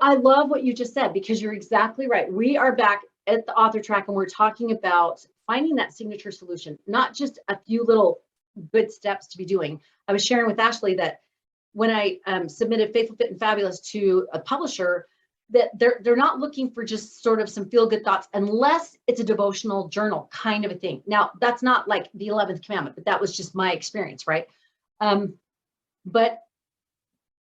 I love what you just said, because you're exactly right. We are back at the author track and we're talking about finding that signature solution, not just a few little good steps to be doing. I was sharing with Ashley that when I submitted Faithful, Fit, and Fabulous to a publisher, that they're not looking for just sort of some feel good thoughts, unless it's a devotional journal kind of a thing. Now, that's not like the 11th commandment, but that was just my experience, right? But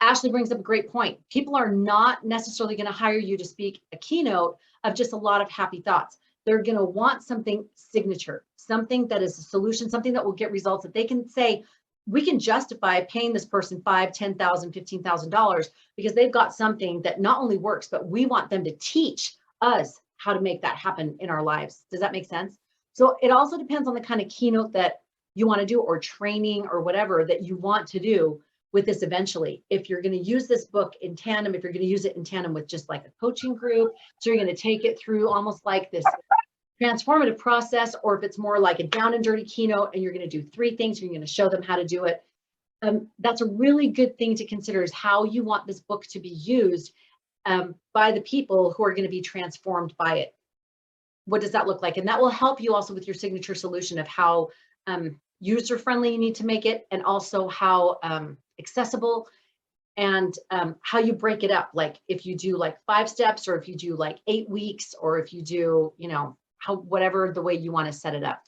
Ashley brings up a great point. People are not necessarily going to hire you to speak a keynote of just a lot of happy thoughts. They're going to want something signature, something that is a solution, something that will get results that they can say, we can justify paying this person $5,000, $10,000, $15,000 because they've got something that not only works, but we want them to teach us how to make that happen in our lives. Does that make sense? So it also depends on the kind of keynote that you want to do, or training, or whatever that you want to do with this eventually. If you're going to use this book in tandem, if you're going to use it in tandem with just like a coaching group, so you're going to take it through almost like this transformative process, or if it's more like a down and dirty keynote and you're going to do 3 things, you're going to show them how to do it. That's a really good thing to consider, is how you want this book to be used by the people who are going to be transformed by it. What does that look like? And that will help you also with your signature solution of how user-friendly you need to make it, and also how accessible, and how you break it up. Like if you do like 5 steps, or if you do like 8 weeks, or if you do, whatever the way you want to set it up.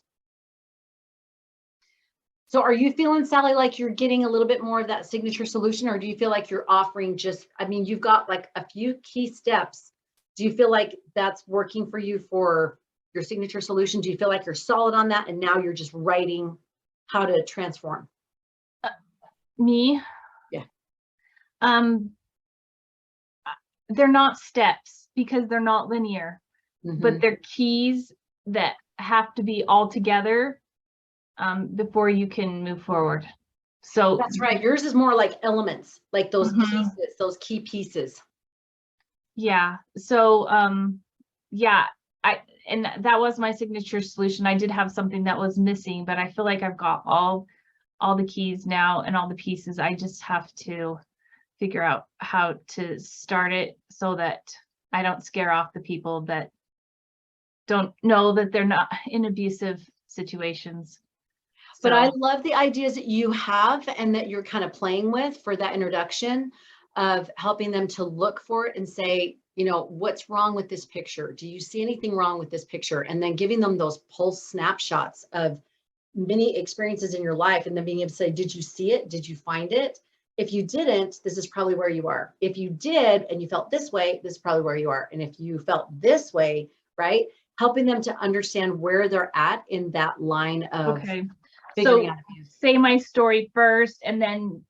So are you feeling, Sally, like you're getting a little bit more of that signature solution, or do you feel like you're offering just, you've got like a few key steps. Do you feel like that's working for you for your signature solution? Do you feel like you're solid on that, and now you're just writing how to transform? Me? Yeah. They're not steps, because they're not linear, Mm-hmm. but they're keys that have to be all together before you can move forward. So that's right. Yours is more like elements, like those pieces, those key pieces. Yeah. So yeah, and that was my signature solution. I did have something that was missing, but I feel like I've got all the keys now and all the pieces. I just have to figure out how to start it so that I don't scare off the people that don't know that they're not in abusive situations. But I love the ideas that you have and that you're kind of playing with for that introduction, of helping them to look for it and say, what's wrong with this picture? Do you see anything wrong with this picture? And then giving them those pulse snapshots of many experiences in your life, and then being able to say, did you see it? Did you find it? If you didn't, this is probably where you are. If you did and you felt this way, this is probably where you are. And if you felt this way, right? Helping them to understand where they're at in that line of okay. figuring So out. say my story first, and then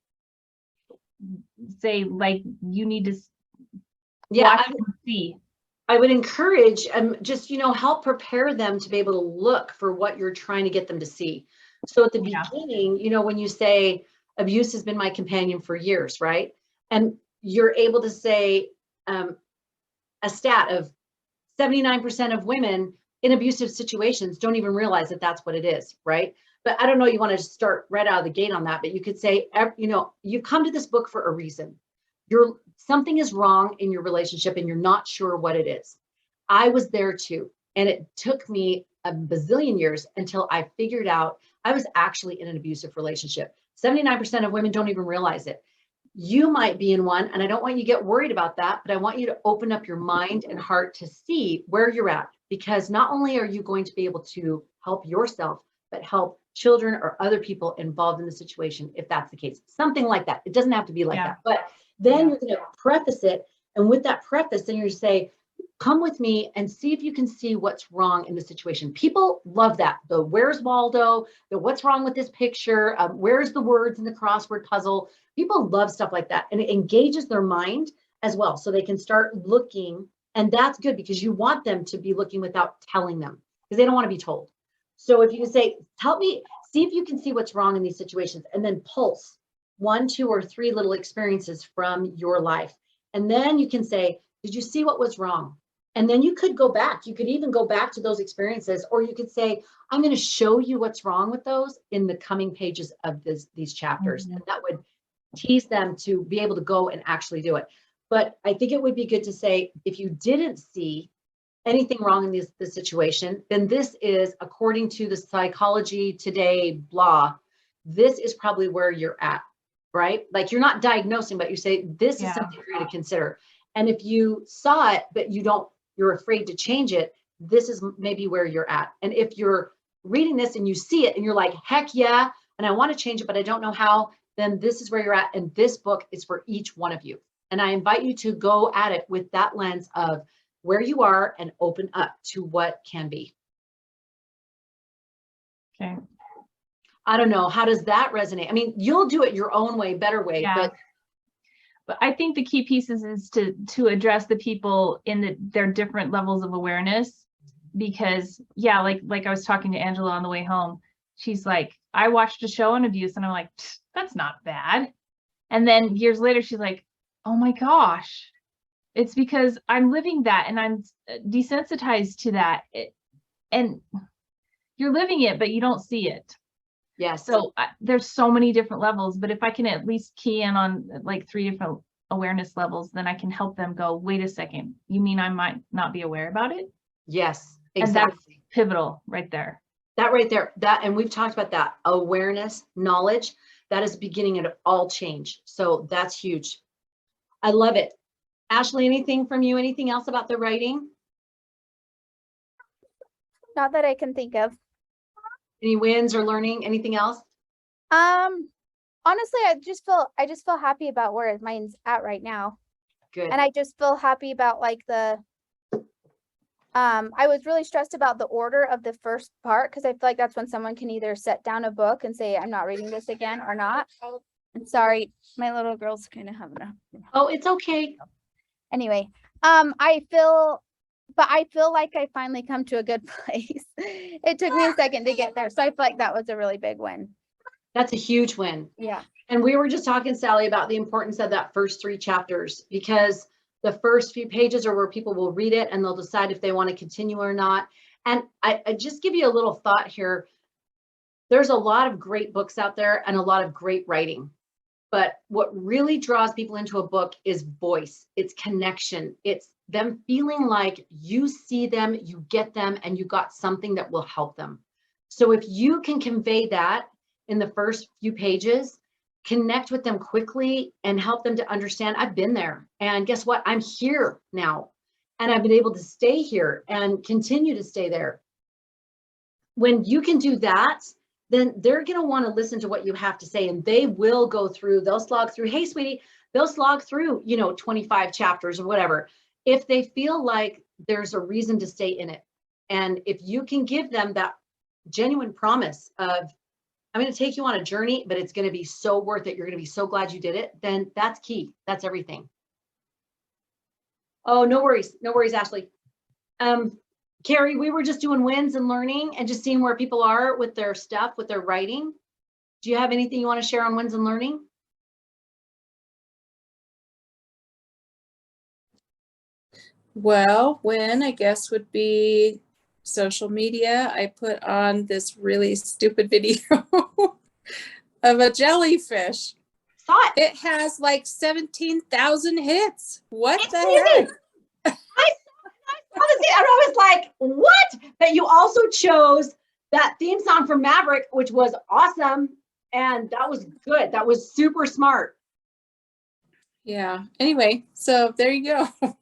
say like you need to watch and see. I would encourage just help prepare them to be able to look for what you're trying to get them to see. So at the beginning, when you say abuse has been my companion for years, right? And you're able to say a stat of 79% of women in abusive situations don't even realize that that's what it is, right? But I don't know, you want to start right out of the gate on that, but you could say, you've come to this book for a reason. Something is wrong in your relationship and you're not sure what it is. I was there too. And it took me a bazillion years until I figured out I was actually in an abusive relationship. 79% of women don't even realize it. You might be in one, and I don't want you to get worried about that, but I want you to open up your mind and heart to see where you're at, because not only are you going to be able to help yourself, but help children or other people involved in the situation, if that's the case. Something like that. It doesn't have to be like that, but then you're going to preface it. And with that preface, then you're going to say, come with me and see if you can see what's wrong in the situation. People love that. The where's Waldo, the what's wrong with this picture, where's the words in the crossword puzzle. People love stuff like that. And it engages their mind as well. So they can start looking. And that's good, because you want them to be looking without telling them, because they don't want to be told. So if you can say, help me see if you can see what's wrong in these situations, and then pulse 1, 2, or 3 little experiences from your life. And then you can say, did you see what was wrong? And then you could go back. You could even go back to those experiences, or you could say, I'm going to show you what's wrong with those in the coming pages of these chapters. And that would tease them to be able to go and actually do it. But I think it would be good to say, if you didn't see anything wrong in this situation, then this is, according to the Psychology Today blah, this is probably where you're at, right? Like, you're not diagnosing, but you say, this is Yeah. something for you to consider. And if you saw it, but you're afraid to change it, this is maybe where you're at. And if you're reading this and you see it and you're like, heck yeah, and I want to change it, but I don't know how, then this is where you're at. And this book is for each one of you. And I invite you to go at it with that lens of where you are and open up to what can be. Okay. I don't know. How does that resonate? I mean, you'll do it your own way, better way, Yeah. But I think the key pieces is to address the people in their different levels of awareness, because yeah, like I was talking to Angela on the way home. She's like, I watched a show on abuse, and I'm like, that's not bad. And then years later, she's like, oh my gosh, it's because I'm living that and I'm desensitized to that. And you're living it, but you don't see it. Yes. So there's so many different levels, but if I can at least key in on like 3 different awareness levels, then I can help them go, wait a second, you mean I might not be aware about it? Yes, And exactly. that's pivotal right there. That right there, and we've talked about that awareness, knowledge, that is the beginning of all change. So that's huge. I love it. Ashley, anything from you? Anything else about the writing? Not that I can think of. Any wins or learning? Anything else? Honestly, I just feel happy about where mine's at right now. Good. And I just feel happy about like I was really stressed about the order of the first part, because I feel like that's when someone can either set down a book and say, I'm not reading this again, or not. And sorry, my little girl's kind of having a. Oh, it's okay. Anyway, I feel like I finally come to a good place. It took me a second to get there. So I feel like that was a really big win. That's a huge win. Yeah. And we were just talking, Sally, about the importance of that first 3 chapters, because the first few pages are where people will read it and they'll decide if they want to continue or not. And I just give you a little thought here. There's a lot of great books out there and a lot of great writing. But what really draws people into a book is voice. It's connection. It's them feeling like you see them, you get them, and you got something that will help them. So if you can convey that in the first few pages, connect with them quickly and help them to understand, I've been there. And guess what? I'm here now. And I've been able to stay here and continue to stay there. When you can do that, then they're going to want to listen to what you have to say, and they will go through, they'll slog through, hey, sweetie, they'll slog through, 25 chapters or whatever, if they feel like there's a reason to stay in it. And if you can give them that genuine promise of, I'm going to take you on a journey, but it's going to be so worth it, you're going to be so glad you did it, then that's key. That's everything. Oh, no worries. No worries, Ashley. Carrie, we were just doing wins and learning and just seeing where people are with their stuff, with their writing. Do you have anything you want to share on wins and learning? Well, win, I guess, would be social media. I put on this really stupid video of a jellyfish. Saw it. It has like 17,000 hits. What It's the amazing. heck? Honestly, I was like, what? But you also chose that theme song from Maverick, which was awesome. And that was good. That was super smart. Yeah. Anyway, so there you go.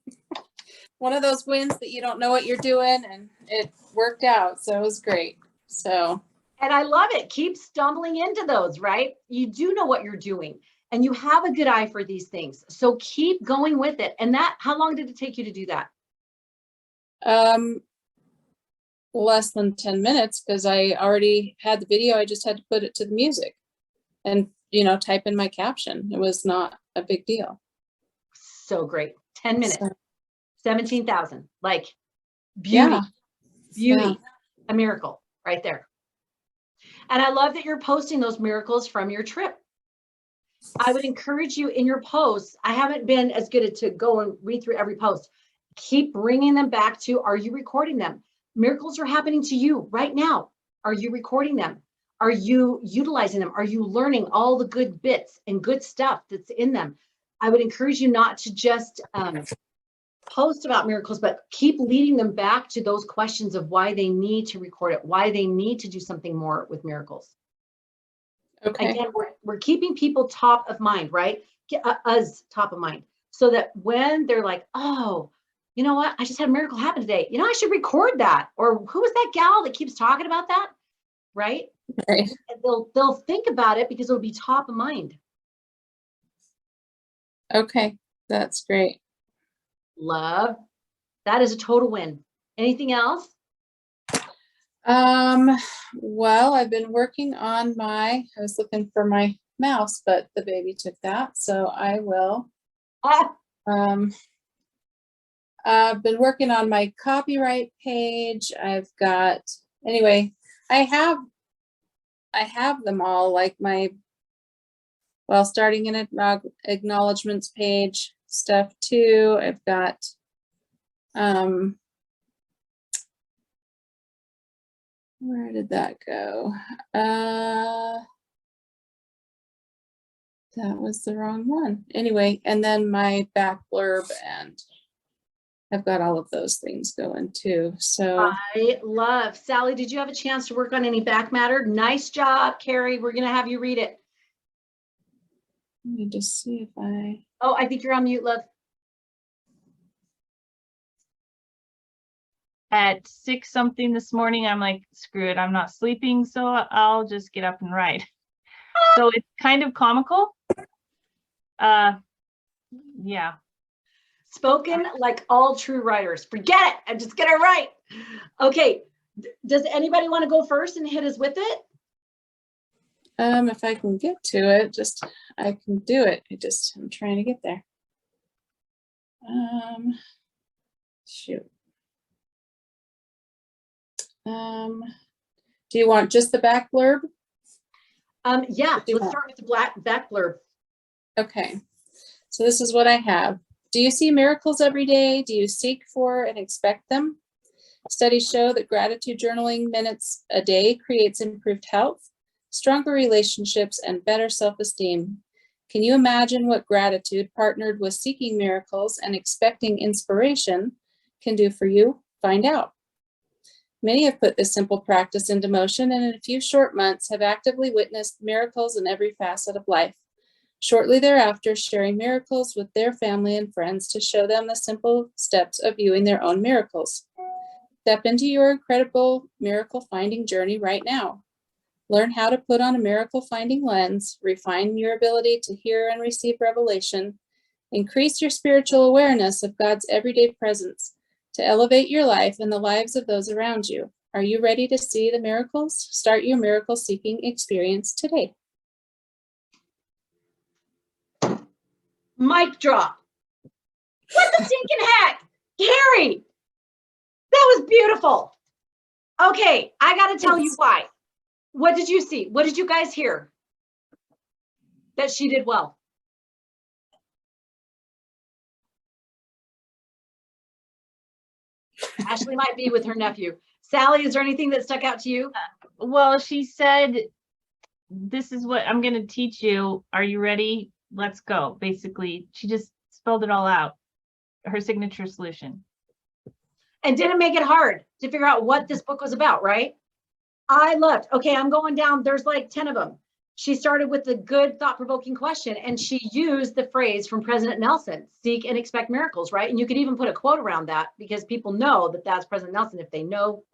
One of those wins that you don't know what you're doing, and it worked out. So it was great. So. And I love it. Keep stumbling into those, right? You do know what you're doing and you have a good eye for these things. So keep going with it. And how long did it take you to do that? Less than 10 minutes, because I already had the video. I just had to put it to the music and, type in my caption. It was not a big deal. So great. 10 minutes, So, 17,000, like beauty, yeah. beauty, Yeah. a miracle right there. And I love that you're posting those miracles from your trip. I would encourage you in your posts. I haven't been as good to go and read through every post. Keep bringing them back to, are you recording them? Miracles are happening to you right now. Are you recording them? Are you utilizing them? Are you learning all the good bits and good stuff that's in them? I would encourage you not to just post about miracles, but keep leading them back to those questions of why they need to record it, why they need to do something more with miracles. Okay. Again, we're keeping people top of mind, right? Us top of mind, so that when they're like, oh, you know what? I just had a miracle happen today. You know, I should record that. Or who was that gal that keeps talking about that? Right? Right. And they'll think about it because it'll be top of mind. Okay. That's great. Love. That is a total win. Anything else? Well, I've been working on I was looking for my mouse, but the baby took that, so I will. I've been working on my copyright page. I've got, anyway, I have them all, like starting an acknowledgements page stuff too. I've got, where did that go? That was the wrong one. Anyway, and then my back blurb, and I've got all of those things going too. So I love. Sally, did you have a chance to work on any back matter? Nice job, Carrie. We're going to have you read it. let me just see if I. Oh, I think you're on mute, love. At 6 something this morning, I'm like, screw it, I'm not sleeping, so I'll just get up and write. So it's kind of comical. Yeah. Spoken like all true writers. Forget it. I'm just going to write. Okay. Does anybody want to go first and hit us with it? If I can get to it, I can do it. I'm trying to get there. Shoot. Do you want just the back blurb? Yeah, let's start with the back blurb. Okay, so this is what I have. Do you see miracles every day? Do you seek for and expect them? Studies show that gratitude journaling minutes a day creates improved health, stronger relationships, and better self-esteem. Can you imagine what gratitude partnered with seeking miracles and expecting inspiration can do for you? Find out. Many have put this simple practice into motion and in a few short months have actively witnessed miracles in every facet of life. Shortly thereafter, sharing miracles with their family and friends to show them the simple steps of viewing their own miracles. Step into your incredible miracle finding journey right now. Learn how to put on a miracle finding lens, refine your ability to hear and receive revelation, increase your spiritual awareness of God's everyday presence, to elevate your life and the lives of those around you. Are you ready to see the miracles? Start your miracle seeking experience today. Mic drop. What the stinking heck? Carrie, that was beautiful. Okay, I got to tell you why. What did you see? What did you guys hear? That she did well. Ashley might be with her nephew. Sally, is there anything that stuck out to you? Well, she said, this is what I'm going to teach you. Are you ready? Let's go. Basically, she just spelled it all out. Her signature solution. And didn't make it hard to figure out what this book was about, right? I loved. Okay, I'm going down. There's like 10 of them. She started with a good thought-provoking question, and she used the phrase from President Nelson, seek and expect miracles, right? And you could even put a quote around that because people know that that's President Nelson. If they know,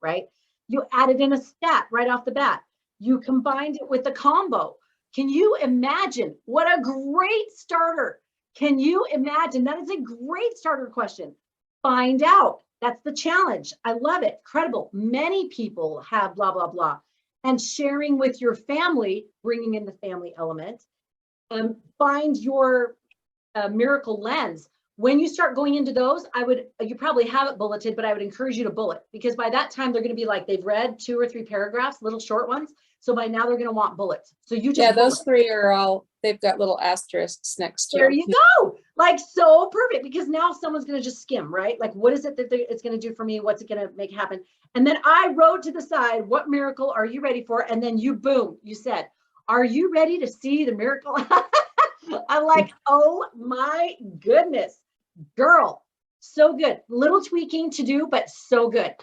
right? You added in a stat right off the bat. You combined it with the combo. Can you imagine what a great starter? Can you imagine? That is a great starter question. Find out. That's the challenge. I love it. Credible. Many people have blah, blah, blah. And sharing with your family, bringing in the family element, find your miracle lens. When you start going into those, you probably have it bulleted, but I would encourage you to bullet, because by that time they're going to be like, they've read 2 or 3 paragraphs, little short ones. So by now they're going to want bullets. So you just, yeah, those 3 are all, they've got little asterisks next to there them. you go. Like, so perfect, because now someone's going to just skim, right? Like, what is it that it's going to do for me? What's it going to make happen? And then I wrote to the side, what miracle are you ready for? And then you, boom, you said, are you ready to see the miracle? I'm like, oh my goodness, girl, so good. Little tweaking to do, but so good.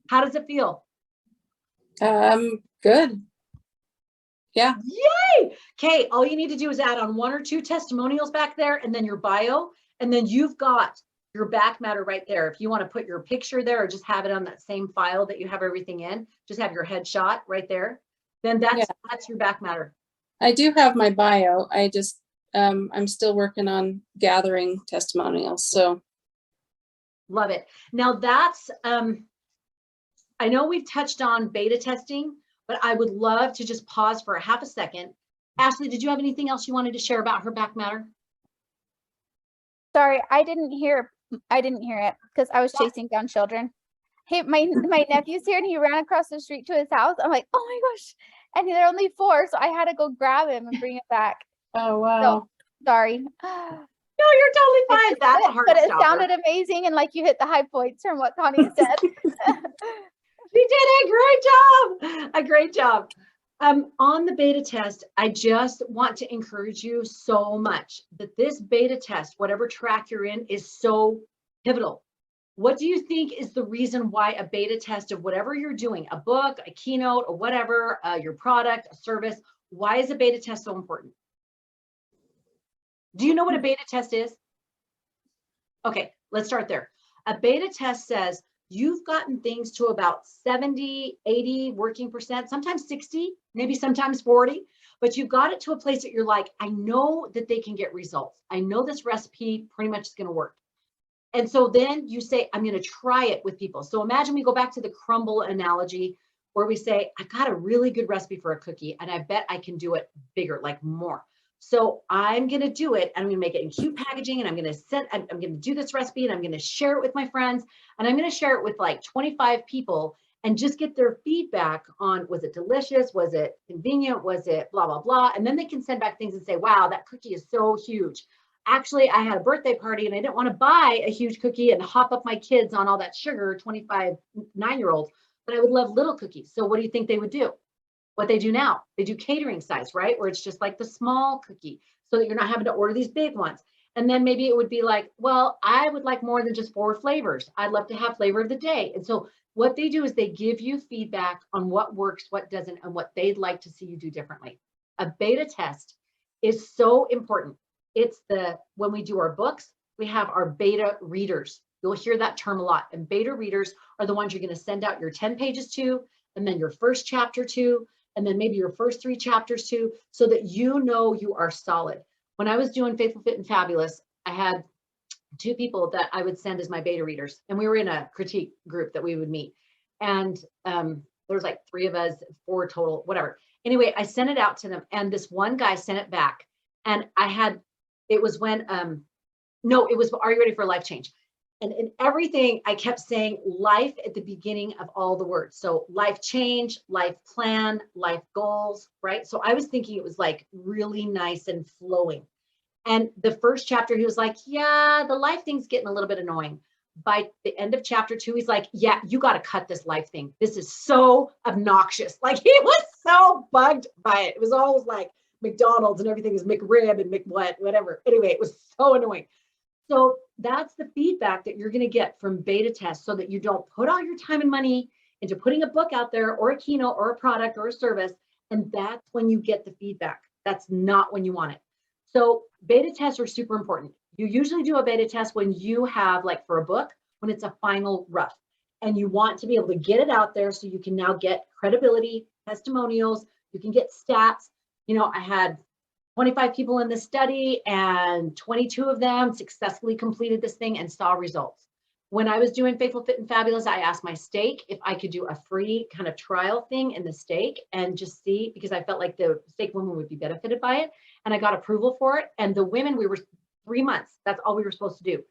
How does it feel? Good. Yeah. Yay! Okay, all you need to do is add on 1 or 2 testimonials back there and then your bio, and then you've got your back matter right there. If you want to put your picture there or just have it on that same file that you have everything in, just have your headshot right there, then that's your back matter. I do have my bio. I just, I'm still working on gathering testimonials. So Love it. Now that's, I know we've touched on beta testing, but I would love to just pause for a half a second. Ashley, did you have anything else you wanted to share about her back matter? Sorry, I didn't hear it because I was chasing down children. Hey, my nephew's here and he ran across the street to his house. I'm like, oh my gosh. And they're only 4, so I had to go grab him and bring him back. oh wow. Sorry. No, you're totally fine. That's a hard But it stopper. sounded amazing and like you hit the high points from what Connie said. You did a great job. A great job. On the beta test, I just want to encourage you so much that this beta test, whatever track you're in, is so pivotal. What do you think is the reason why a beta test of whatever you're doing, a book, a keynote, or whatever, your product, a service, why is a beta test so important? Do you know what a beta test is? Okay, let's start there. A beta test says you've gotten things to about 70, 80 working percent, sometimes 60, maybe sometimes 40, but you've got it to a place that you're like, I know that they can get results. I know this recipe pretty much is going to work. And so then you say, I'm going to try it with people. So imagine we go back to the crumble analogy where we say, I got a really good recipe for a cookie and I bet I can do it bigger, like more. So I'm going to do it and I'm going to make it in cute packaging and I'm going to do this recipe and I'm going to share it with my friends and I'm going to share it with like 25 people and just get their feedback on, was it delicious? Was it convenient? Was it blah, blah, blah. And then they can send back things and say, wow, that cookie is so huge. Actually, I had a birthday party and I didn't want to buy a huge cookie and hop up my kids on all that sugar, 25, 9-year-olds, but I would love little cookies. So what do you think they would do? What they do now, they do catering size, right? Where it's just like the small cookie so that you're not having to order these big ones. And then maybe it would be like, well, I would like more than just 4 flavors. I'd love to have flavor of the day. And so what they do is they give you feedback on what works, what doesn't, and what they'd like to see you do differently. A beta test is so important. It's when we do our books, we have our beta readers. You'll hear that term a lot. And beta readers are the ones you're going to send out your 10 pages to, and then your first chapter to, and then maybe your first 3 chapters too, so that you know you are solid. When I was doing Faithful, Fit, and Fabulous, I had 2 people that I would send as my beta readers, and we were in a critique group that we would meet. And there was like 3 of us, 4 total, whatever. Anyway, I sent it out to them, and this one guy sent it back, and it was when, no, it was, are you ready for a life change? And in everything, I kept saying life at the beginning of all the words. So life change, life plan, life goals, right? So I was thinking it was like really nice and flowing. And the first chapter, he was like, yeah, the life thing's getting a little bit annoying. By the end of chapter 2, he's like, yeah, you got to cut this life thing. This is so obnoxious. Like he was so bugged by it. It was always like McDonald's and everything is McRib and whatever. Anyway, it was so annoying. So that's the feedback that you're going to get from beta tests so that you don't put all your time and money into putting a book out there or a keynote or a product or a service. And that's when you get the feedback. That's not when you want it. So beta tests are super important. You usually do a beta test when you have, like for a book, when it's a final rough and you want to be able to get it out there so you can now get credibility, testimonials, you can get stats. You know, I had 25 people in this study and 22 of them successfully completed this thing and saw results. When I was doing Faithful, Fit, and Fabulous, I asked my stake if I could do a free kind of trial thing in the stake and just see, because I felt like the stake women would be benefited by it. And I got approval for it. And the women, we were 3 months. That's all we were supposed to do.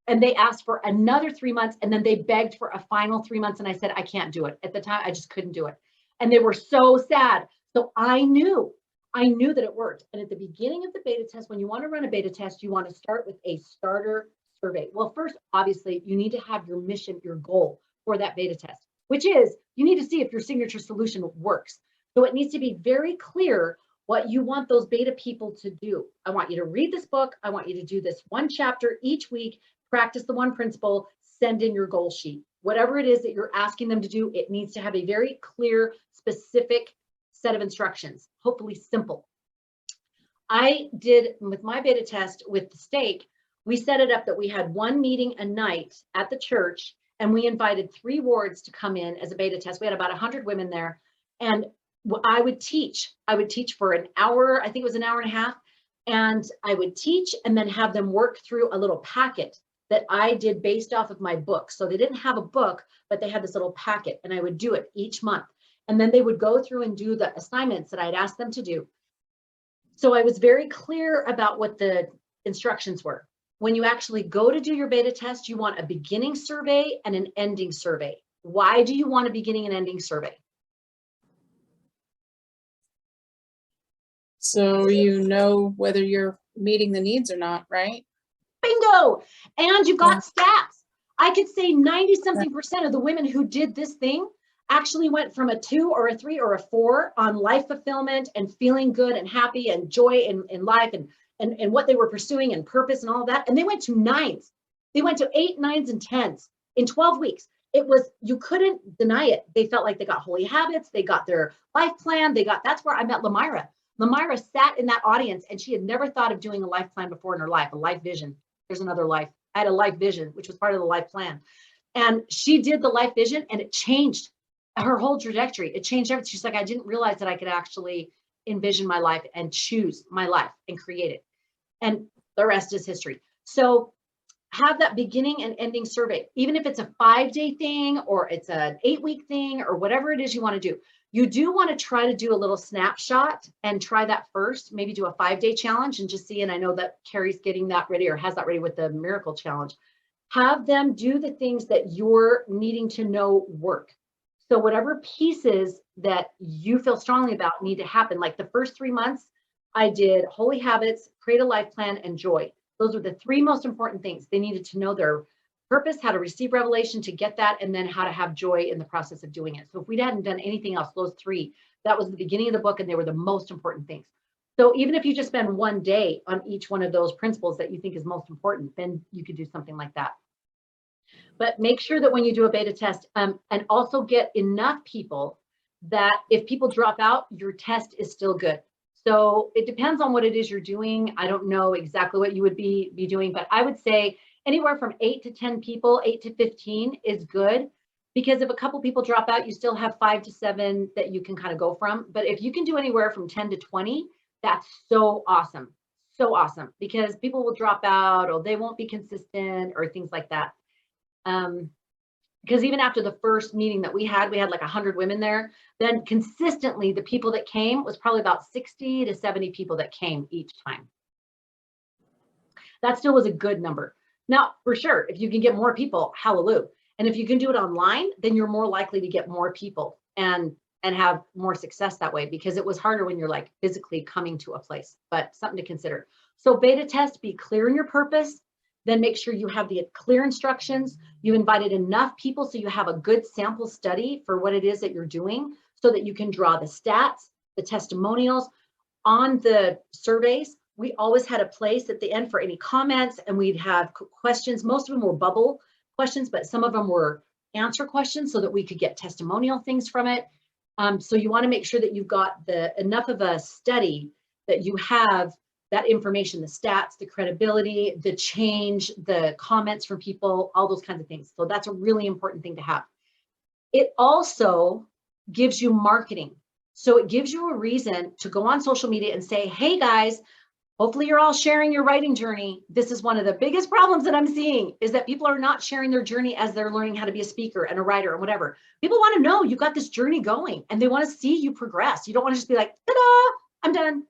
And they asked for another 3 months. And then they begged for a final 3 months. And I said, I can't do it. At the time, I just couldn't do it. And they were so sad. So I knew that it worked. And at the beginning of the beta test, when you want to run a beta test, you want to start with a starter survey. Well, first, obviously, you need to have your mission, your goal for that beta test, which is you need to see if your signature solution works. So it needs to be very clear what you want those beta people to do. I want you to read this book. I want you to do this one chapter each week, practice the one principle, send in your goal sheet. Whatever it is that you're asking them to do, it needs to have a very clear, specific set of instructions, hopefully simple. I did with my beta test with the stake, we set it up that we had one meeting a night at the church, and we invited 3 wards to come in as a beta test. We had about 100 women there, and I would teach for an hour, I think it was an hour and a half, and I would teach and then have them work through a little packet that I did based off of my book. So they didn't have a book, but they had this little packet, and I would do it each month. And then they would go through and do the assignments that I'd asked them to do. So I was very clear about what the instructions were. When you actually go to do your beta test, you want a beginning survey and an ending survey. Why do you want a beginning and ending survey? So you know whether you're meeting the needs or not, right? Bingo! And you've got stats. I could say 90-something% of the women who did this thing actually went from a 2 or a 3 or a 4 on life fulfillment and feeling good and happy and joy in life and what they were pursuing and purpose and all of that. And they went to 9s. They went to 8, 9s, and 10s in 12 weeks. It was, you couldn't deny it. They felt like they got holy habits. They got their life plan. That's where I met Lamira. Lamira sat in that audience, and she had never thought of doing a life plan before in her life, a life vision. There's another life. I had a life vision, which was part of the life plan. And she did the life vision, and it changed her whole trajectory. It changed everything. She's like, I didn't realize that I could actually envision my life and choose my life and create it. And the rest is history. So have that beginning and ending survey, even if it's a 5-day thing or it's an 8-week thing or whatever it is you want to do. You do want to try to do a little snapshot and try that first, maybe do a 5-day challenge and just see. And I know that Carrie's getting that ready or has that ready with the miracle challenge. Have them do the things that you're needing to know work. So whatever pieces that you feel strongly about need to happen. Like the first 3 months, I did holy habits, create a life plan, and joy. Those were the 3 most important things. They needed to know their purpose, how to receive revelation to get that, and then how to have joy in the process of doing it. So if we hadn't done anything else, those 3, that was the beginning of the book, and they were the most important things. So even if you just spend 1 day on each one of those principles that you think is most important, then you could do something like that. But make sure that when you do a beta test, and also get enough people that if people drop out, your test is still good. So it depends on what it is you're doing. I don't know exactly what you would be doing, but I would say anywhere from 8 to 10 people, 8 to 15 is good, because if a couple people drop out, you still have 5 to 7 that you can kind of go from. But if you can do anywhere from 10 to 20, that's so awesome. So awesome, because people will drop out or they won't be consistent or things like that. Because even after the first meeting that we had like 100 women there, then consistently the people that came was probably about 60 to 70 people that came each time. That still was a good number. Now, for sure, if you can get more people, hallelujah. And if you can do it online, then you're more likely to get more people and have more success that way, because it was harder when you're like physically coming to a place, but something to consider. So beta test, be clear in your purpose, then make sure you have the clear instructions. You invited enough people so you have a good sample study for what it is that you're doing, so that you can draw the stats, the testimonials. On the surveys, we always had a place at the end for any comments, and we'd have questions. Most of them were bubble questions, but some of them were answer questions so that we could get testimonial things from it. So you want to make sure that you've got enough of a study that you have that information, the stats, the credibility, the change, the comments from people, all those kinds of things. So that's a really important thing to have. It also gives you marketing. So it gives you a reason to go on social media and say, hey guys, hopefully you're all sharing your writing journey. This is one of the biggest problems that I'm seeing, is that people are not sharing their journey as they're learning how to be a speaker and a writer and whatever. People want to know you got this journey going, and they want to see you progress. You don't want to just be like, ta-da, I'm done.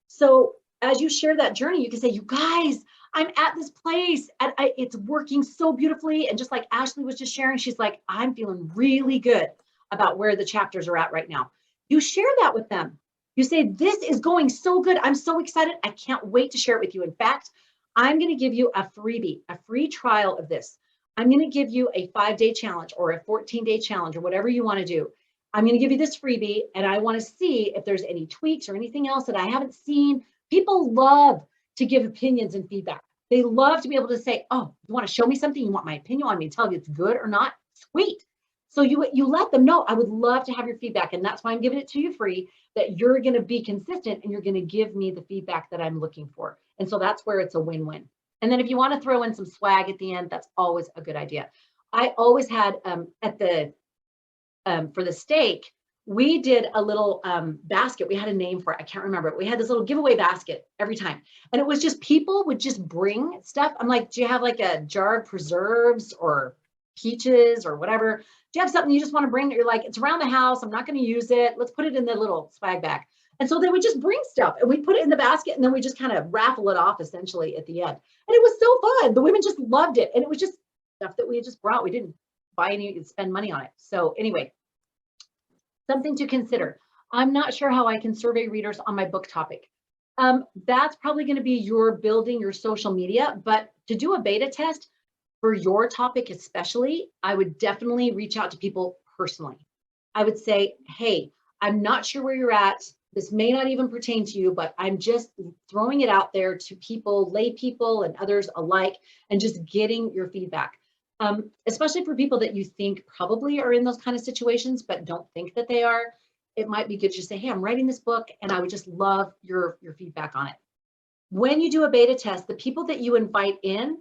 So as you share that journey, you can say, you guys, I'm at this place and it's working so beautifully. And just like Ashley was just sharing, she's like, I'm feeling really good about where the chapters are at right now. You share that with them. You say, this is going so good. I'm so excited. I can't wait to share it with you. In fact, I'm going to give you a freebie, a free trial of this. I'm going to give you a 5-day challenge or a 14-day challenge or whatever you want to do. I'm going to give you this freebie and I want to see if there's any tweaks or anything else that I haven't seen. People love to give opinions and feedback. They love to be able to say, oh, you want to show me something? You want my opinion? You want me to tell you it's good or not? Sweet. So you let them know, I would love to have your feedback. And that's why I'm giving it to you free, that you're going to be consistent and you're going to give me the feedback that I'm looking for. And so that's where it's a win-win. And then if you want to throw in some swag at the end, that's always a good idea. I always had for the steak, we did a little basket. We had a name for it. I can't remember it. We had this little giveaway basket every time. And it was just, people would just bring stuff. I'm like, do you have like a jar of preserves or peaches or whatever? Do you have something you just want to bring that you're like, it's around the house, I'm not going to use it, let's put it in the little swag bag. And so they would just bring stuff and we put it in the basket and then we just kind of raffle it off essentially at the end. And it was so fun. The women just loved it. And it was just stuff that we had just brought. We didn't buy any, spend money on it. So anyway, something to consider. I'm not sure how I can survey readers on my book topic. That's probably going to be your building your social media, but to do a beta test for your topic especially, I would definitely reach out to people personally. I would say, hey, I'm not sure where you're at. This may not even pertain to you, but I'm just throwing it out there to people, lay people and others alike, and just getting your feedback. Especially for people that you think probably are in those kind of situations, but don't think that they are, it might be good to just say, hey, I'm writing this book and I would just love your feedback on it. When you do a beta test, the people that you invite in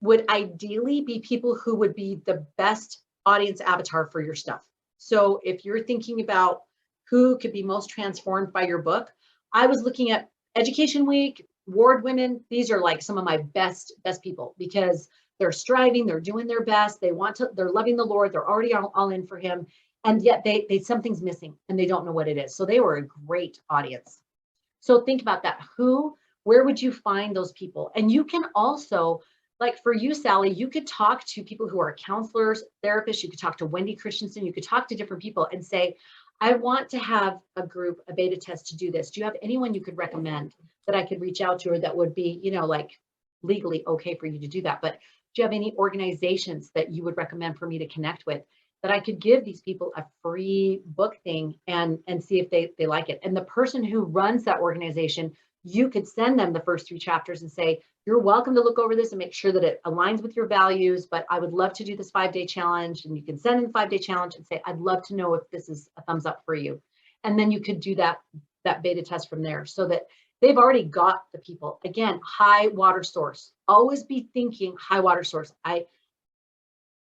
would ideally be people who would be the best audience avatar for your stuff. So if you're thinking about who could be most transformed by your book, I was looking at Education Week, Ward Women. These are like some of my best people because they're striving, they're doing their best, they're loving the Lord, they're already all in for him, and yet they something's missing and they don't know what it is. So they were a great audience. So think about that. Where would you find those people? And you can also, like for you, Sally, you could talk to people who are counselors, therapists, you could talk to Wendy Christensen, you could talk to different people and say, I want to have a group, a beta test to do this. Do you have anyone you could recommend that I could reach out to, or that would be, like legally okay for you to do that? But do you have any organizations that you would recommend for me to connect with that I could give these people a free book thing and see if they like it? And the person who runs that organization, you could send them the first 3 chapters and say, you're welcome to look over this and make sure that it aligns with your values, but I would love to do this 5-day challenge. And you can send in the 5-day challenge and say, I'd love to know if this is a thumbs up for you. And then you could do that beta test from there so that they've already got the people. Again, high water source. Always be thinking high water source.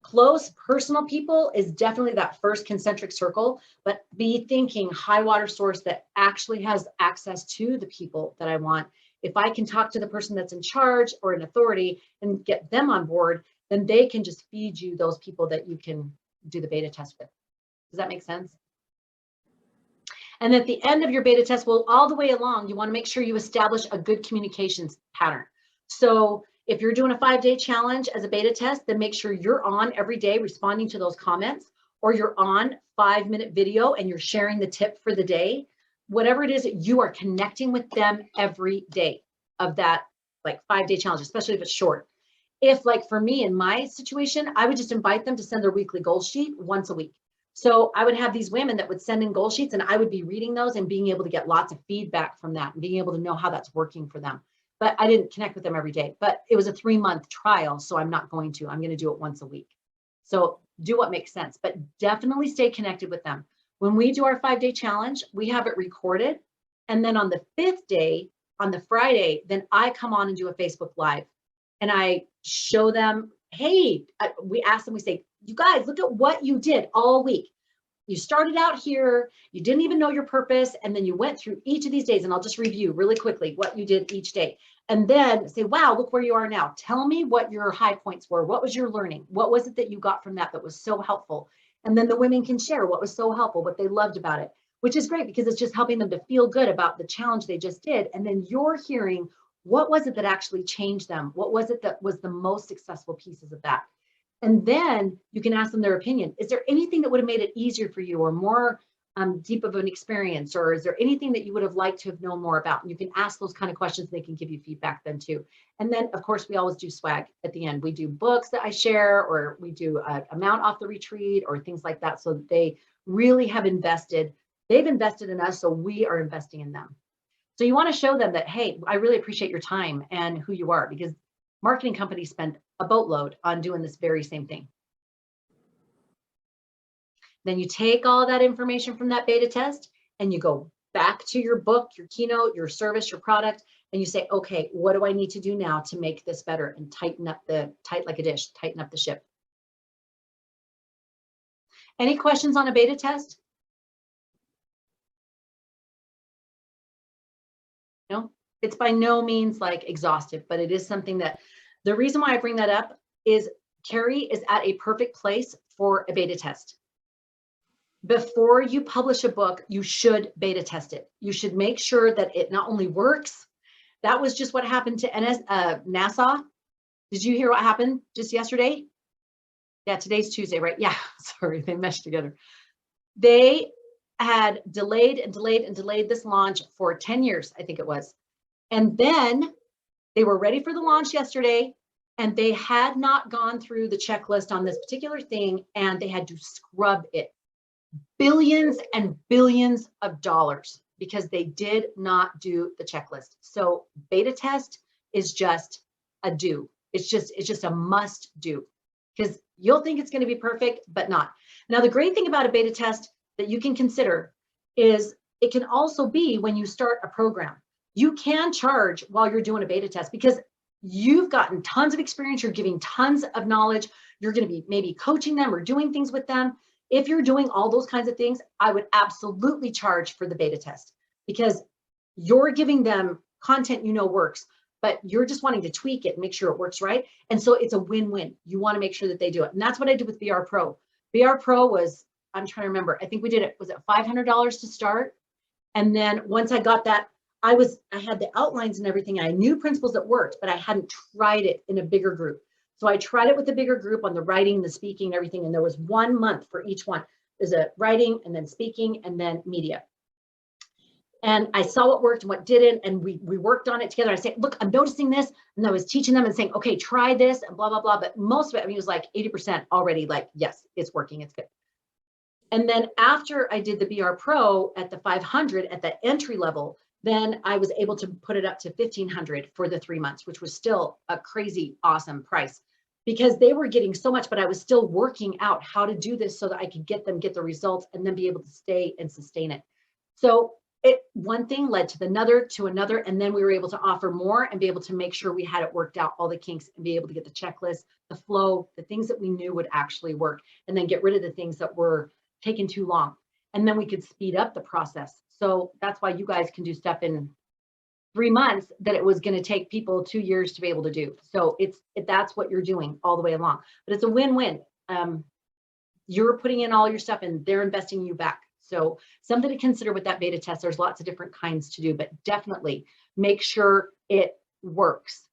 Close personal people is definitely that first concentric circle, but be thinking high water source that actually has access to the people that I want. If I can talk to the person that's in charge or in authority and get them on board, then they can just feed you those people that you can do the beta test with. Does that make sense? And at the end of your beta test, well, all the way along, you want to make sure you establish a good communications pattern. So if you're doing a 5-day challenge as a beta test, then make sure you're on every day responding to those comments, or you're on 5-minute video and you're sharing the tip for the day. Whatever it is, you are connecting with them every day of that like 5-day challenge, especially if it's short. If like for me in my situation, I would just invite them to send their weekly goal sheet once a week. So I would have these women that would send in goal sheets and I would be reading those and being able to get lots of feedback from that and being able to know how that's working for them. But I didn't connect with them every day, but it was a 3-month trial. So I'm not going to, I'm going to do it once a week. So do what makes sense, but definitely stay connected with them. When we do our 5-day challenge, we have it recorded. And then on the 5th day, on the Friday, then I come on and do a Facebook Live and I show them, hey, we ask them, we say, you guys, look at what you did all week. You started out here, you didn't even know your purpose, and then you went through each of these days, and I'll just review really quickly what you did each day. And then say, wow, look where you are now. Tell me what your high points were. What was your learning? What was it that you got from that was so helpful? And then the women can share what was so helpful, what they loved about it, which is great because it's just helping them to feel good about the challenge they just did. And then you're hearing, what was it that actually changed them? What was it that was the most successful pieces of that? And then you can ask them their opinion. Is there anything that would have made it easier for you or more deep of an experience? Or is there anything that you would have liked to have known more about? And you can ask those kind of questions. They can give you feedback then too. And then of course, we always do swag at the end. We do books that I share, or we do a amount off the retreat or things like that. So that they really have invested. They've invested in us, so we are investing in them. So you want to show them that, hey, I really appreciate your time and who you are, because marketing companies spend a boatload on doing this very same thing. Then you take all that information from that beta test and you go back to your book, your keynote, your service, your product, and you say, okay, what do I need to do now to make this better and tighten up tight like a dish, tighten up the ship. Any questions on a beta test? No, it's by no means like exhaustive, but it is something that the reason why I bring that up is Carrie is at a perfect place for a beta test. Before you publish a book, you should beta test it. You should make sure that it not only works. That was just what happened to NASA. Did you hear what happened just yesterday? Yeah, today's Tuesday, right? Yeah, sorry, they meshed together. They had delayed and delayed and delayed this launch for 10 years, I think it was. And then they were ready for the launch yesterday, and they had not gone through the checklist on this particular thing, and they had to scrub it. Billions and billions of dollars because they did not do the checklist. So beta test is just a do. It's just a must do, because you'll think it's going to be perfect, but not. Now, the great thing about a beta test that you can consider is it can also be when you start a program. You can charge while you're doing a beta test because you've gotten tons of experience. You're giving tons of knowledge. You're going to be maybe coaching them or doing things with them. If you're doing all those kinds of things, I would absolutely charge for the beta test because you're giving them content you know works, but you're just wanting to tweak it and make sure it works right. And so it's a win-win. You want to make sure that they do it. And that's what I did with VR Pro. VR Pro was, I'm trying to remember, I think we did it, was it $500 to start? And then once I got that, I had the outlines and everything. I knew principles that worked, but I hadn't tried it in a bigger group. So I tried it with a bigger group on the writing, the speaking, and everything. And there was 1 month for each one. There's a writing and then speaking and then media. And I saw what worked and what didn't. And we worked on it together. I said, look, I'm noticing this. And I was teaching them and saying, okay, try this and blah, blah, blah. But most of it, I mean, it was like 80% already like, yes, it's working. It's good. And then after I did the VR Pro at the 500 at the entry level, then I was able to put it up to 1,500 for the 3 months, which was still a crazy awesome price because they were getting so much, but I was still working out how to do this so that I could get the results and then be able to stay and sustain it. So one thing led to another, and then we were able to offer more and be able to make sure we had it worked out, all the kinks, and be able to get the checklist, the flow, the things that we knew would actually work, and then get rid of the things that were taking too long. And then we could speed up the process. So that's why you guys can do stuff in 3 months that it was going to take people 2 years to be able to do. So that's what you're doing all the way along. But it's a win-win. You're putting in all your stuff and they're investing you back. So something to consider with that beta test. There's lots of different kinds to do, but definitely make sure it works.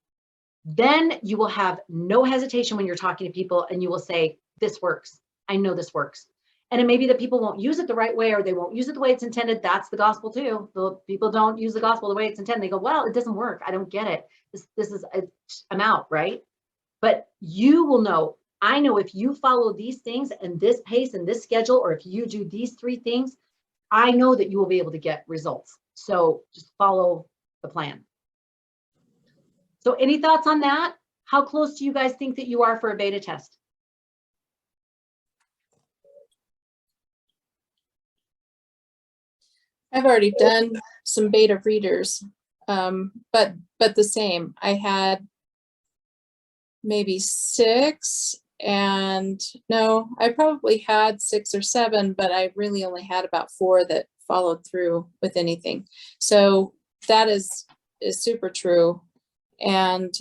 Then you will have no hesitation when you're talking to people and you will say, this works. I know this works. And it may be that people won't use it the right way or they won't use it the way it's intended. That's the gospel too. The people don't use the gospel the way it's intended. They go, well, it doesn't work. I don't get it. I'm out, right? But you will know. I know if you follow these things and this pace and this schedule, or if you do these 3 things, I know that you will be able to get results. So just follow the plan. So any thoughts on that? How close do you guys think that you are for a beta test? I've already done some beta readers, but the same. I had maybe 6 and no, I probably had 6 or 7, but I really only had about 4 that followed through with anything. So that is super true. And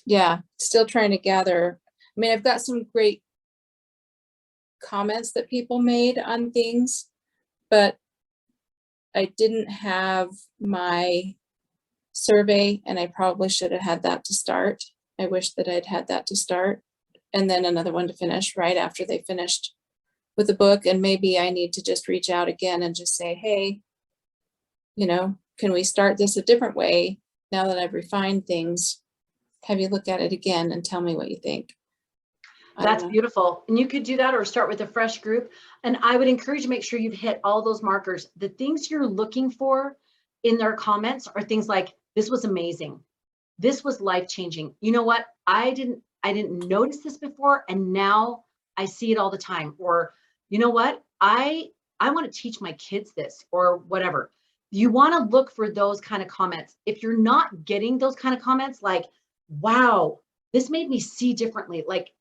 yeah, still trying to gather. I mean, I've got some great comments that people made on things, but I didn't have my survey and I probably should have had that to start. I wish that I'd had that to start and then another one to finish right after they finished with the book. And maybe I need to just reach out again and just say, hey, you know, can we start this a different way now that I've refined things? Have you look at it again and tell me what you think? That's beautiful. And you could do that or start with a fresh group. And I would encourage you to make sure you've hit all those markers. The things you're looking for in their comments are things like, this was amazing. This was life-changing. You know what? I didn't notice this before, and now I see it all the time. Or, you know what? I want to teach my kids this, or whatever. You want to look for those kind of comments. If you're not getting those kind of comments like, wow, this made me see differently, like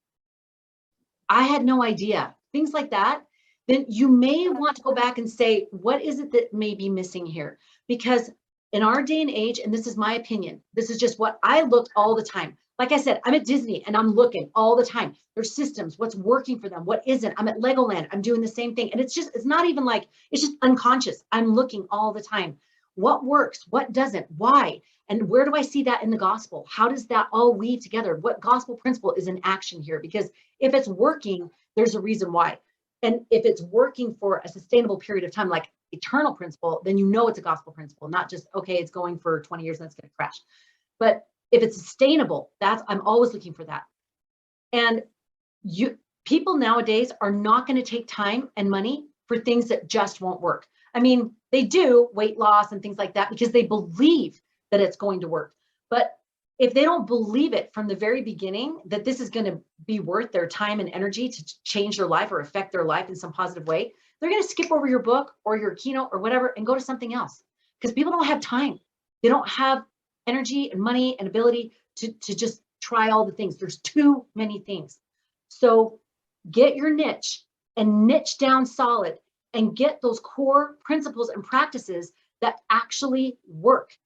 I had no idea, things like that, then you may want to go back and say, what is it that may be missing here? Because in our day and age, and this is my opinion, this is just what I look all the time. Like I said, I'm at Disney and I'm looking all the time. There's systems, what's working for them, what isn't. I'm at Legoland, I'm doing the same thing. And it's not even like, it's just unconscious. I'm looking all the time. What works, what doesn't, why? And where do I see that in the gospel? How does that all weave together? What gospel principle is in action here? Because if it's working, there's a reason why. And if it's working for a sustainable period of time, like eternal principle, then you know it's a gospel principle, not just, okay, it's going for 20 years and it's going to crash. But if it's sustainable, I'm always looking for that. And people nowadays are not going to take time and money for things that just won't work. I mean, they do weight loss and things like that because they believe that it's going to work. But if they don't believe it from the very beginning, that this is going to be worth their time and energy to change their life or affect their life in some positive way, they're going to skip over your book or your keynote or whatever and go to something else, because people don't have time. They don't have energy and money and ability to just try all the things. There's too many things. So get your niche and niche down solid and get those core principles and practices that actually work,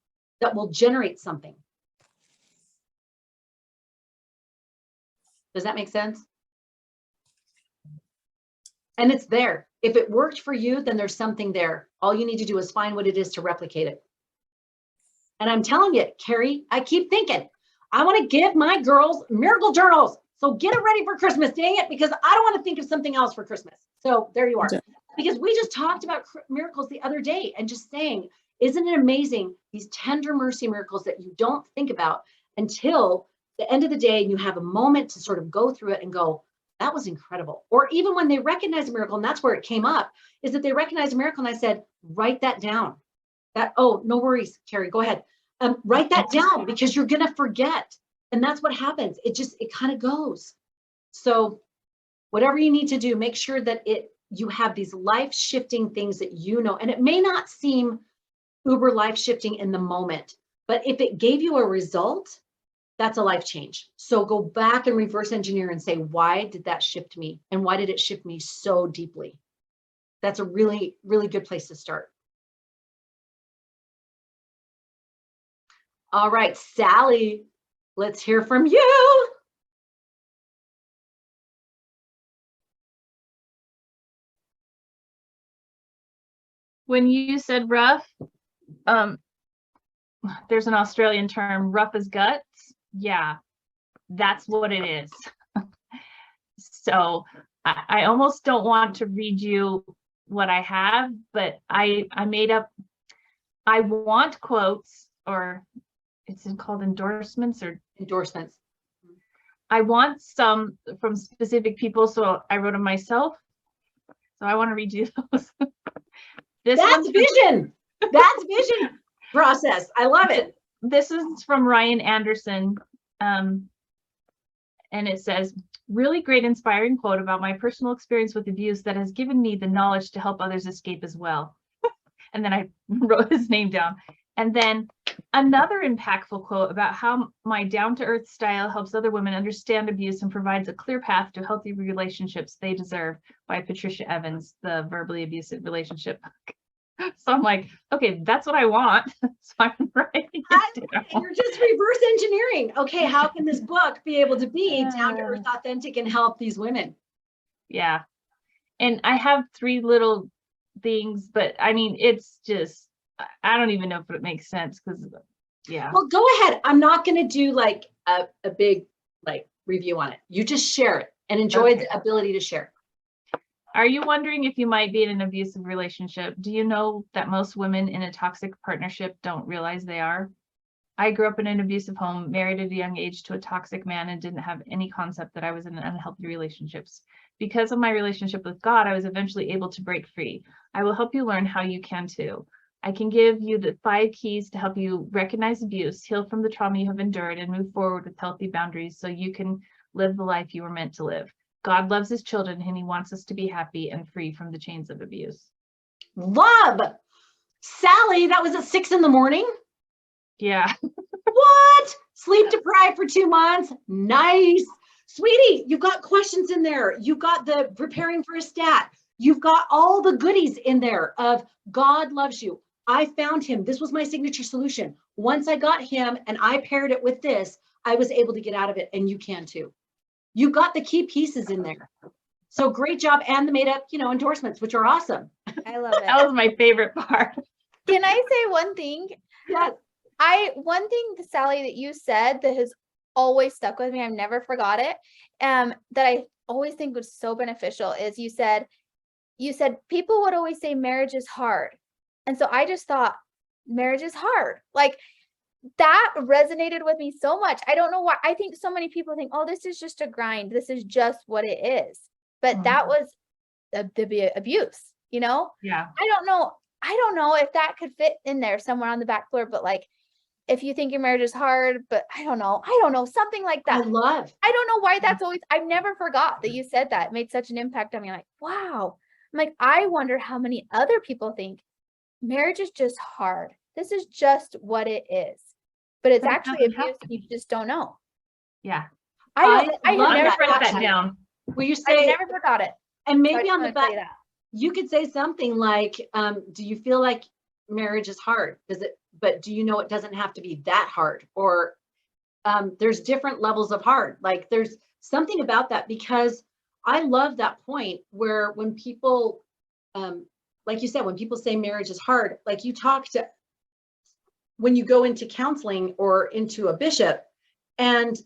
that will generate something. Does that make sense? And it's there. If it worked for you, then there's something there. All you need to do is find what it is to replicate it. And I'm telling you, Carrie, I keep thinking, I want to give my girls miracle journals. So get it ready for Christmas, dang it, because I don't want to think of something else for Christmas. So there you are. Because we just talked about miracles the other day and just saying, isn't it amazing, these tender mercy miracles that you don't think about until the end of the day, and you have a moment to sort of go through it and go, that was incredible. Or even when they recognize a miracle, and that's where it came up, is that they recognized a miracle and I said, write that down. Oh, no worries, Carrie, go ahead. Write that down because you're gonna forget. And that's what happens. It kind of goes. So whatever you need to do, make sure that you have these life-shifting things that you know, and it may not seem uber life-shifting in the moment, but if it gave you a result, that's a life change. So go back and reverse engineer and say, why did that shift me? And why did it shift me so deeply? That's a really, really good place to start. All right, Sally, let's hear from you. When you said rough, there's an Australian term, rough as guts. Yeah, that's what it is. So I almost don't want to read you what I have, but I made up, I want quotes, or it's called endorsements or endorsements. I want some from specific people, so I wrote them myself. So I want to read you those. That's vision. That's vision process. I love it. This is from Ryan Anderson. And it says, really great inspiring quote about my personal experience with abuse that has given me the knowledge to help others escape as well. And then I wrote his name down. And then another impactful quote about how my down-to-earth style helps other women understand abuse and provides a clear path to healthy relationships they deserve, by Patricia Evans, the verbally abusive relationship. So I'm like, okay, that's what I want. So I'm writing it down. You're just reverse engineering. Okay, how can this book be able to be down-to-earth, authentic, and help these women? Yeah. And I have 3 little things, but I mean, it's just, I don't even know if it makes sense, because yeah. Well, go ahead. I'm not going to do like a big review on it. You just share it and enjoy the ability to share. Are you wondering if you might be in an abusive relationship? Do you know that most women in a toxic partnership don't realize they are? I grew up in an abusive home, married at a young age to a toxic man, and didn't have any concept that I was in unhealthy relationships. Because of my relationship with God, I was eventually able to break free. I will help you learn how you can too. I can give you the 5 keys to help you recognize abuse, heal from the trauma you have endured, and move forward with healthy boundaries so you can live the life you were meant to live. God loves his children and he wants us to be happy and free from the chains of abuse. Love. Sally, that was at 6 a.m. Yeah. What? Sleep deprived for 2 months? Nice. Sweetie, you've got questions in there. You've got the preparing for a stat. You've got all the goodies in there of God loves you. I found him. This was my signature solution. Once I got him and I paired it with this, I was able to get out of it, and you can too. You got the key pieces in there. So great job. And the made up, endorsements, which are awesome. I love it. That was my favorite part. Can I say one thing? Yes. One thing, Sally, that you said that has always stuck with me, I've never forgot it, that I always think was so beneficial is you said people would always say marriage is hard. And so I just thought marriage is hard. Like that resonated with me so much. I don't know why. I think so many people think, oh, this is just a grind. This is just what it is. But that was the abuse, Yeah. I don't know if that could fit in there somewhere on the back floor, but like, if you think your marriage is hard, but I don't know, something like I that. love. I don't know why that's always, I've never forgot that you said that. It made such an impact on me. Like, wow. I'm like, I wonder how many other people think marriage is just hard. This is just what it is. But it's But it actually doesn't have abuse. to You be. just don't know. Yeah. I have love never that. Write that Actually, down. Will you I say, never forgot it. and So I maybe just on the wanted to say back, that. you could say something like, do you feel like marriage is hard? But do you know it doesn't have to be that hard? Or there's different levels of hard. Like there's something about that, because I love that point where when people, like you said, when people say marriage is hard, like when you go into counseling or into a bishop and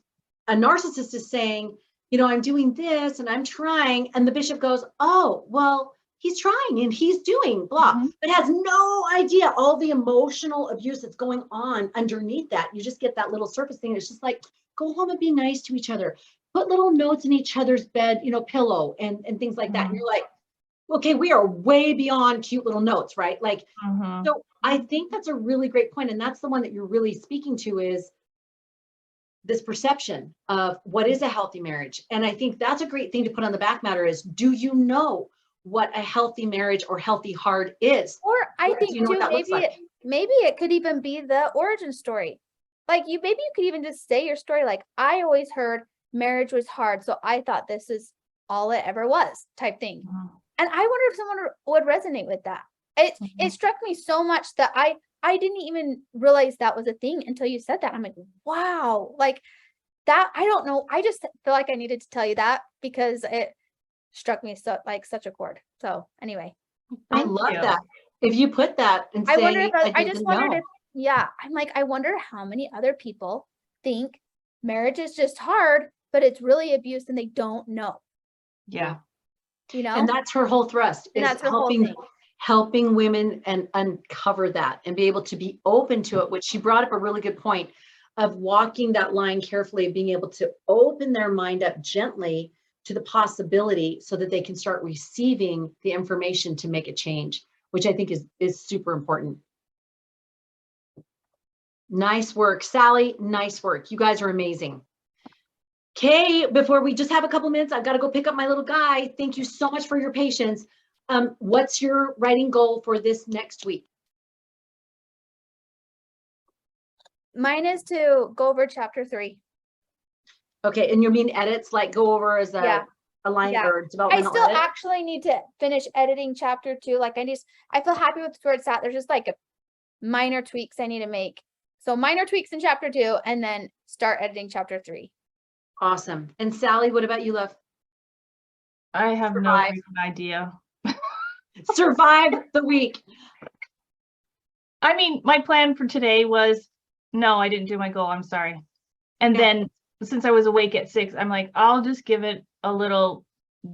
a narcissist is saying, I'm doing this and I'm trying. And the bishop goes, oh, well, he's trying and he's doing blah, but has no idea all the emotional abuse that's going on underneath that. You just get that little surface thing. It's just like, go home and be nice to each other. Put little notes in each other's bed, pillow and things like that. And you're like, okay, we are way beyond cute little notes, right? Like, so I think that's a really great point. And that's the one that you're really speaking to, is this perception of what is a healthy marriage. And I think that's a great thing to put on the back matter is, do you know what a healthy marriage or healthy hard is? Or I think do you know what too, that looks like? maybe it could even be the origin story. Like maybe you could even just say your story. Like, I always heard marriage was hard, so I thought this is all it ever was, type thing. And I wonder if someone would resonate with that. It struck me so much that I didn't even realize that was a thing until you said that. I'm like, wow, like that. I don't know. I just feel like I needed to tell you that because it struck me such a chord. So anyway, I love that. If you put that and say, I wonder if I just wondered know. if, yeah, I'm like, I wonder how many other people think marriage is just hard, but it's really abuse and they don't know. Yeah. And that's her whole thrust, And is that's her whole thing. helping women and uncover that and be able to be open to it, which she brought up a really good point of walking that line carefully, being able to open their mind up gently to the possibility so that they can start receiving the information to make a change, which I think is super important. Nice work, Sally. Nice work. You guys are amazing. Okay, before we just have a couple minutes, I've got to go pick up my little guy. Thank you so much for your patience. What's your writing goal for this next week? Mine is to go over chapter 3. Okay, and you mean edits, like go over as a line or I developmental still edit? actually need to finish editing chapter 2. Like I feel happy with where it's at. There's just like a minor tweaks I need to make. So minor tweaks in chapter 2 and then start editing chapter 3. Awesome. And Sally, what about you, love? I have no Survive. freaking idea. Survive the week. I mean, my plan for today was, no, I didn't do my goal. I'm sorry. And then since I was awake at 6, I'm like, I'll just give it a little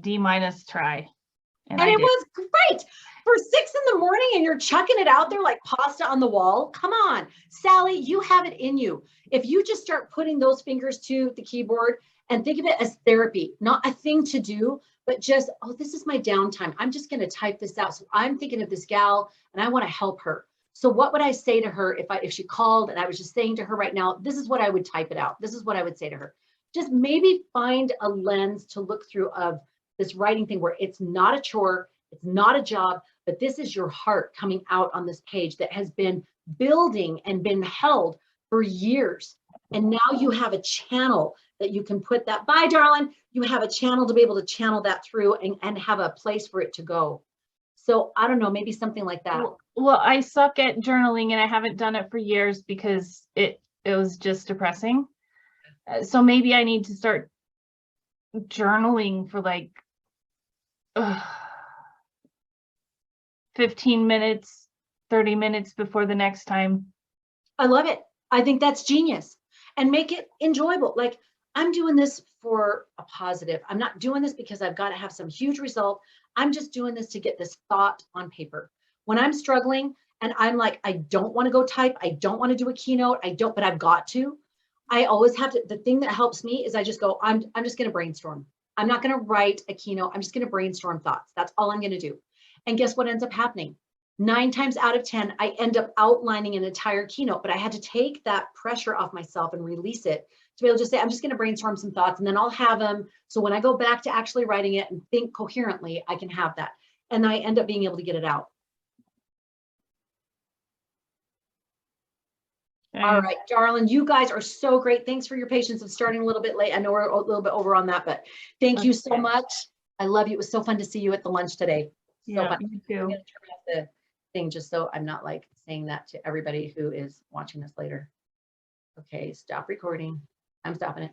D- try. And it was great. for 6 a.m. and you're chucking it out there like pasta on the wall. Come on, Sally, you have it in you. If you just start putting those fingers to the keyboard and think of it as therapy, not a thing to do, but just, oh, this is my downtime. I'm just going to type this out. So I'm thinking of this gal and I want to help her. So what would I say to her if she called and I was just saying to her right now, this is what I would type it out. This is what I would say to her. Just maybe find a lens to look through of this writing thing where it's not a chore, it's not a job, but this is your heart coming out on this page that has been building and been held for years. And now you have a channel that you can put that, bye, darling. You have a channel to be able to channel that through and have a place for it to go. So I don't know, maybe something like that. Well, I suck at journaling and I haven't done it for years because it was just depressing. So maybe I need to start journaling for like 15 minutes, 30 minutes before the next time. I love it. I think that's genius. And make it enjoyable. Like, I'm doing this for a positive. I'm not doing this because I've got to have some huge result. I'm just doing this to get this thought on paper. When I'm struggling and I'm like, I don't want to go type, I don't want to do a keynote, but I've got to. I always have to, the thing that helps me is I just go, I'm just going to brainstorm. I'm not going to write a keynote. I'm just going to brainstorm thoughts. That's all I'm going to do. And guess what ends up happening? 9 times out of 10, I end up outlining an entire keynote, but I had to take that pressure off myself and release it to be able to say, I'm just going to brainstorm some thoughts and then I'll have them. So when I go back to actually writing it and think coherently, I can have that. And I end up being able to get it out. All right, darling, you guys are so great. Thanks for your patience of starting a little bit late. I know we're a little bit over on that, but thank you so much. I love you. It was so fun to see you at the lunch today. So Yeah, fun. you I'm too. going to turn off the thing just so I'm not like saying that to everybody who is watching this later. Okay, stop recording. I'm stopping it.